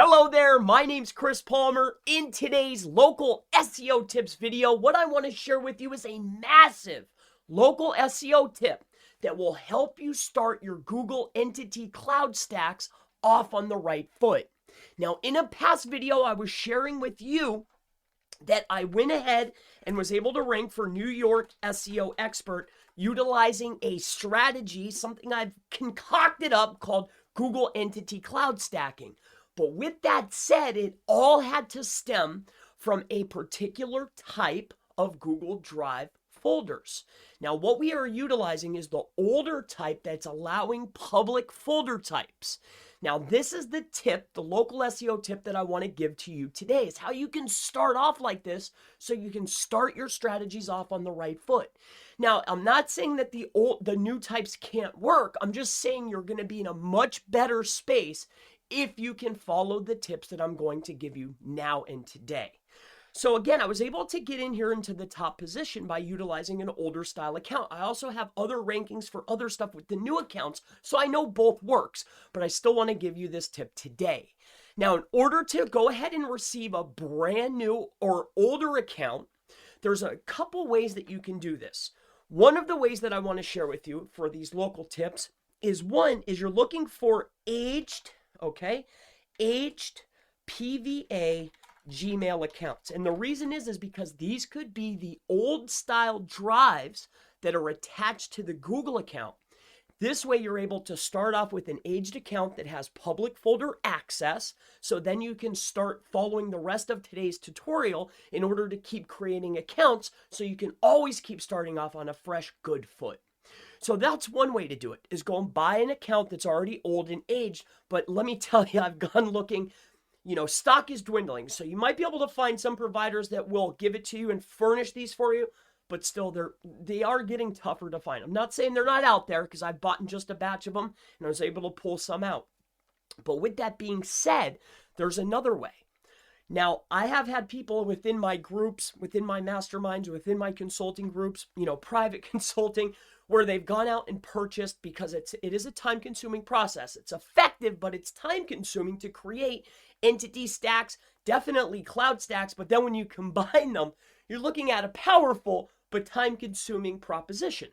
Hello there, my name's Chris Palmer. In today's local SEO tips video, what I want to share with you is a massive local SEO tip that will help you start your Google Entity Cloud stacks off on the right foot. Now, in a past video, I was sharing with you that I went ahead and was able to rank for New York SEO expert utilizing a strategy, something I've concocted up called Google Entity Cloud stacking. But with that said, it all had to stem from a particular type of Google Drive folders. Now, what we are utilizing is the older type that's allowing public folder types. Now, this is the tip, the local SEO tip that I want to give to you today, is how you can start off like this so you can start your strategies off on the right foot. Now, I'm not saying that the new types can't work. I'm just saying you're going to be in a much better space if you can follow the tips that I'm going to give you now and today. So again, I was able to get in here into the top position by utilizing an older style account. I also have other rankings for other stuff with the new accounts, so I know both works, but I still want to give you this tip today. Now, in order to go ahead and receive a brand new or older account, there's a couple ways that you can do this. One of the ways that I want to share with you for these local tips is you're looking for aged PVA Gmail accounts. And the reason is because these could be the old style drives that are attached to the Google account. This way you're able to start off with an aged account that has public folder access. So then you can start following the rest of today's tutorial in order to keep creating accounts so you can always keep starting off on a fresh, good foot. So that's one way to do it, is go and buy an account that's already old and aged. But let me tell you, I've gone looking, stock is dwindling. So you might be able to find some providers that will give it to you and furnish these for you, but still they are getting tougher to find. I'm not saying they're not out there, because I've bought just a batch of them and I was able to pull some out. But with that being said, there's another way. Now, I have had people within my groups, within my masterminds, within my consulting groups, private consulting, where they've gone out and purchased, because it is a time-consuming process. It's effective, but it's time-consuming to create entity stacks, definitely cloud stacks, but then when you combine them, you're looking at a powerful but time-consuming proposition.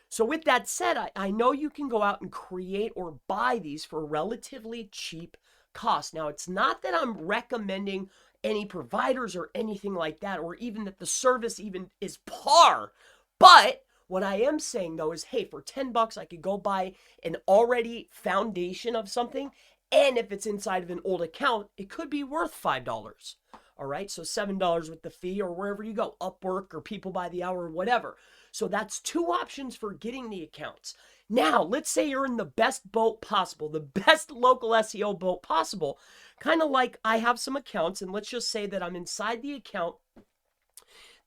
So with that said, I know you can go out and create or buy these for relatively cheap cost. Now, it's not that I'm recommending any providers or anything like that, or even that the service even is par, but what I am saying though is, hey, for 10 bucks, I could go buy an already foundation of something. And if it's inside of an old account, it could be worth $5. All right. So $7 with the fee, or wherever you go, Upwork or People by the Hour or whatever. So that's two options for getting the accounts. Now, let's say you're in the best boat possible, the best local SEO boat possible, kind of like I have some accounts, and let's just say that I'm inside the account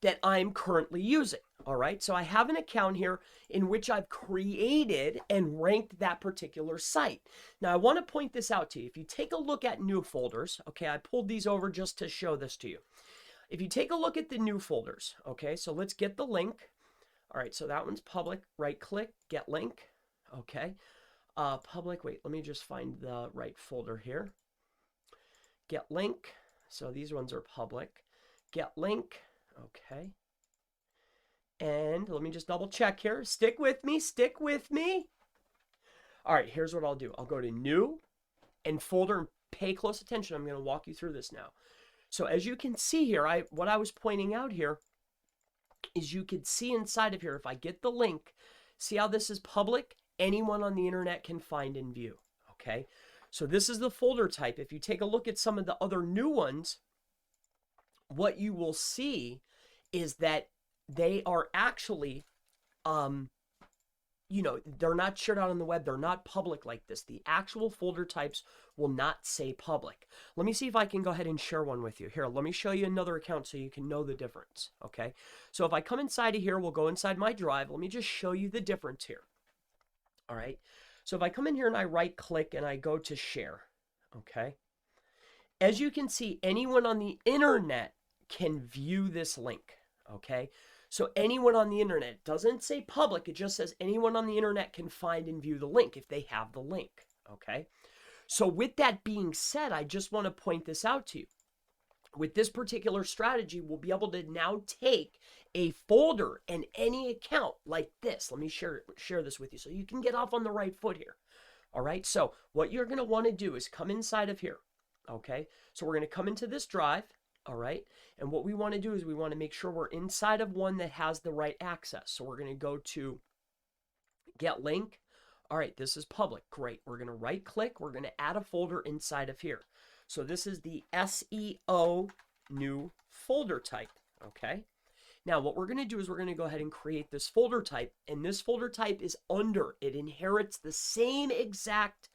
that I'm currently using. All right, so I have an account here in which I've created and ranked that particular site. Now, I want to point this out to you. If you take a look at new folders, okay, I pulled these over just to show this to you. If you take a look at the new folders, okay, so let's get the link. All right, so that one's public. Right click, get link. Okay, public. Wait, let me just find the right folder here. Get link. So these ones are public. Get link. Okay. And let me just double check here. Stick with me. Stick with me. All right, here's what I'll do. I'll go to new and folder and pay close attention. I'm going to walk you through this now. So as you can see here, what I was pointing out here is you could see inside of here, if I get the link, see how this is public? Anyone on the internet can find and view. Okay. So this is the folder type. If you take a look at some of the other new ones, what you will see is that they are actually, they're not shared out on the web. They're not public like this. The actual folder types will not say public. Let me see if I can go ahead and share one with you. Here, let me show you another account so you can know the difference. Okay. So if I come inside of here, we'll go inside my drive. Let me just show you the difference here. All right. So if I come in here and I right click and I go to share. Okay. As you can see, anyone on the internet can view this link. Okay. So anyone on the internet, doesn't say public, it just says anyone on the internet can find and view the link if they have the link, okay? So with that being said, I just want to point this out to you. With this particular strategy, we'll be able to now take a folder and any account like this. Let me share this with you so you can get off on the right foot here. All right, so what you're going to want to do is come inside of here. Okay, so we're going to come into this drive. All right, and what we want to do is we want to make sure we're inside of one that has the right access. So we're going to go to get link. All right, this is public. Great. We're going to right click. We're going to add a folder inside of here. So this is the SEO new folder type, okay? Now what we're going to do is we're going to go ahead and create this folder type, and this folder type is under. It inherits the same exact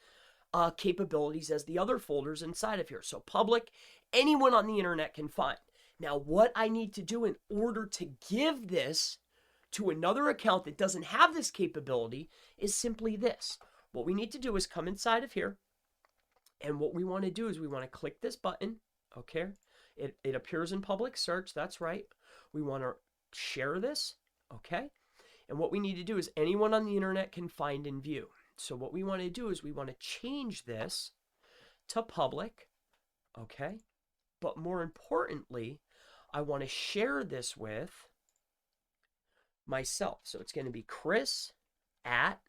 capabilities as the other folders inside of here. So public, anyone on the internet can find. Now what I need to do in order to give this to another account that doesn't have this capability is simply this. What we need to do is come inside of here. And what we want to do is we want to click this button, okay? It appears in public search, that's right. We want to share this, okay? And what we need to do is anyone on the internet can find and view. So what we want to do is we want to change this to public, okay? But more importantly, I want to share this with myself. So it's going to be Chris at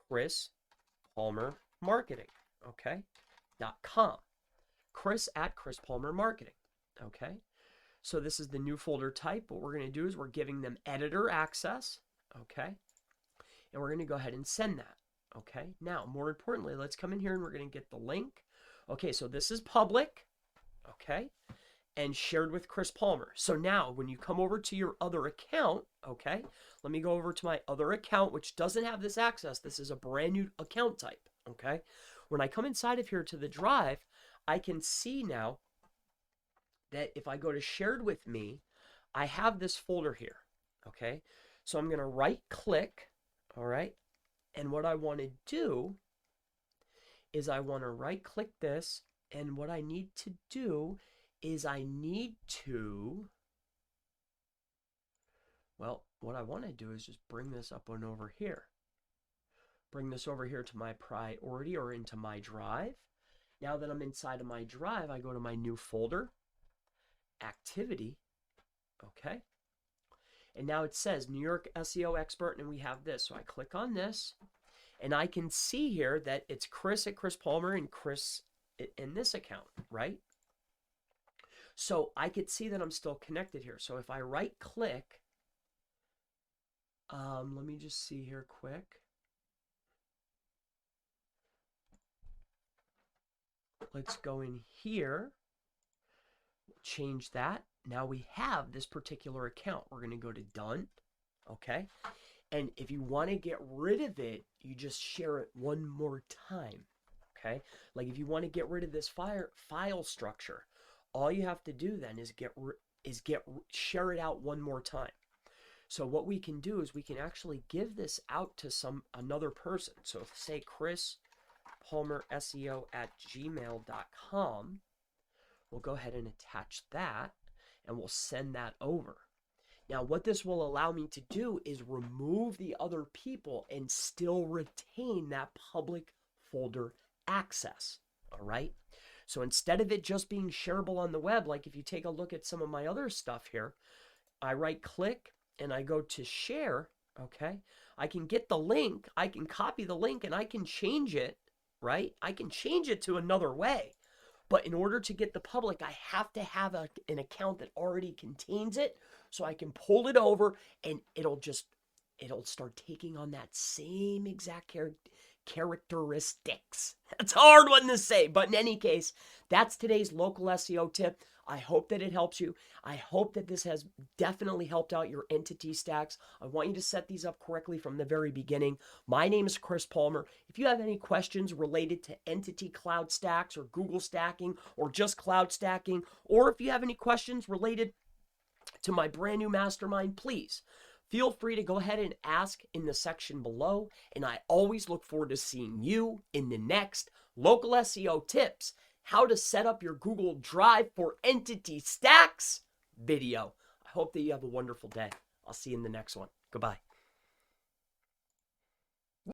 Chris Palmer Marketing, okay? .com. Chris at Chris Palmer Marketing. Okay. So this is the new folder type. What we're going to do is we're giving them editor access. Okay. And we're going to go ahead and send that. Okay. Now, more importantly, let's come in here and we're going to get the link. Okay. So this is public. Okay. And shared with Chris Palmer. So now when you come over to your other account, okay, let me go over to my other account, which doesn't have this access. This is a brand new account type. Okay. When I come inside of here to the drive, I can see now that if I go to shared with me, I have this folder here, okay? So I'm going to right click, all right? And what I want to do is I want to right click this, and what I need to do is I need to, well, what I want to do is just bring this up and over here. Bring this over here to my priority or into my drive. Now that I'm inside of my drive, I go to my new folder, activity, okay? And now it says New York SEO expert, and we have this. So I click on this, and I can see here that it's Chris at Chris Palmer and Chris in this account, right? So I could see that I'm still connected here. So if I right click, let me just see here quick. Let's go in here, change that. Now we have this particular account. We're going to go to done, okay? And if you want to get rid of it, you just share it one more time, okay? Like if you want to get rid of this file structure, all you have to do then is share it out one more time. So what we can do is we can actually give this out to another person. So if say Chris Palmer SEO at gmail.com. We'll go ahead and attach that and we'll send that over. Now, what this will allow me to do is remove the other people and still retain that public folder access. All right. So instead of it just being shareable on the web, like if you take a look at some of my other stuff here, I right click and I go to share. Okay. I can get the link. I can copy the link and I can change it. Right? I can change it to another way, but in order to get the public, I have to have an account that already contains it, so I can pull it over and it'll start taking on that same exact characteristics. That's a hard one to say, but in any case, that's today's local SEO tip. I hope that it helps you. I hope that this has definitely helped out your entity stacks. I want you to set these up correctly from the very beginning. My name is Chris Palmer. If you have any questions related to entity cloud stacks or Google stacking or just cloud stacking, or if you have any questions related to my brand new mastermind, please feel free to go ahead and ask in the section below. And I always look forward to seeing you in the next local SEO tips, how to set up your Google Drive for entity stacks video. I hope that you have a wonderful day. I'll see you in the next one. Goodbye.